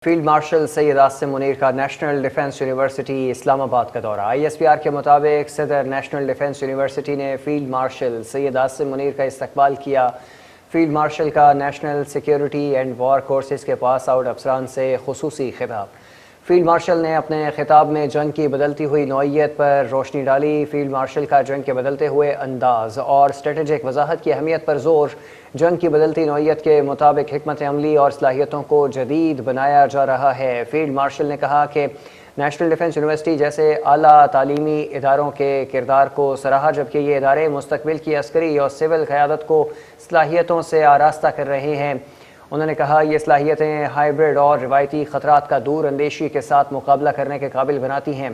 Field marshal Syed Asim Munir کا national defence university اسلام آباد کا دورہ۔ ISPR کے مطابق صدر نیشنل ڈیفنس یونیورسٹی نے فیلڈ مارشل سید عاصم منیر کا استقبال کیا۔ فیلڈ مارشل کا national security and war courses کے پاس آؤٹ افسران سے خصوصی خطاب۔ فیلڈ مارشل نے اپنے خطاب میں جنگ کی بدلتی ہوئی نوعیت پر روشنی ڈالی۔ فیلڈ مارشل کا جنگ کے بدلتے ہوئے انداز اور اسٹریٹجک وضاحت کی اہمیت پر زور۔ جنگ کی بدلتی نوعیت کے مطابق حکمت عملی اور صلاحیتوں کو جدید بنایا جا رہا ہے۔ فیلڈ مارشل نے کہا کہ نیشنل ڈیفنس یونیورسٹی جیسے اعلیٰ تعلیمی اداروں کے کردار کو سراہا، جبکہ یہ ادارے مستقبل کی عسکری اور سول قیادت کو صلاحیتوں سے آراستہ کر رہے ہیں۔ انہوں نے کہا یہ صلاحیتیں ہائبرڈ اور روایتی خطرات کا دور اندیشی کے ساتھ مقابلہ کرنے کے قابل بناتی ہیں۔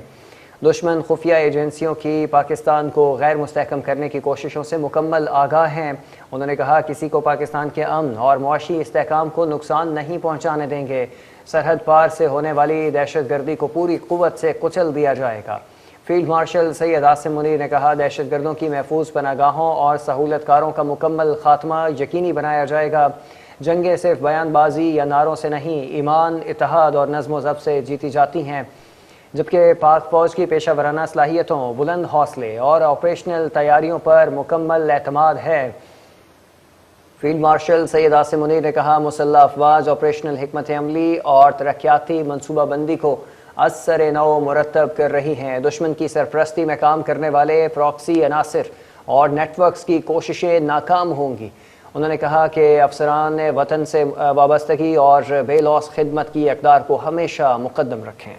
دشمن خفیہ ایجنسیوں کی پاکستان کو غیر مستحکم کرنے کی کوششوں سے مکمل آگاہ ہیں۔ انہوں نے کہا کسی کو پاکستان کے امن اور معاشی استحکام کو نقصان نہیں پہنچانے دیں گے۔ سرحد پار سے ہونے والی دہشت گردی کو پوری قوت سے کچل دیا جائے گا۔ فیلڈ مارشل سید عاصم منیر نے کہا دہشت گردوں کی محفوظ پناہ گاہوں اور سہولت کاروں کا مکمل خاتمہ یقینی بنایا جائے گا۔ جنگیں صرف بیان بازی یا نعروں سے نہیں، ایمان، اتحاد اور نظم و ضبط سے جیتی جاتی ہیں، جبکہ پاک فوج کی پیشہ ورانہ صلاحیتوں، بلند حوصلے اور آپریشنل تیاریوں پر مکمل اعتماد ہے۔ فیلڈ مارشل سید عاصم منیر نے کہا مسلح افواج آپریشنل حکمت عملی اور ترقیاتی منصوبہ بندی کو از سر نو مرتب کر رہی ہیں۔ دشمن کی سرپرستی میں کام کرنے والے پراکسی عناصر اور نیٹ ورکس کی کوششیں ناکام ہوں گی۔ انہوں نے کہا کہ افسران وطن سے وابستگی اور بے لوث خدمت کی اقدار کو ہمیشہ مقدم رکھیں۔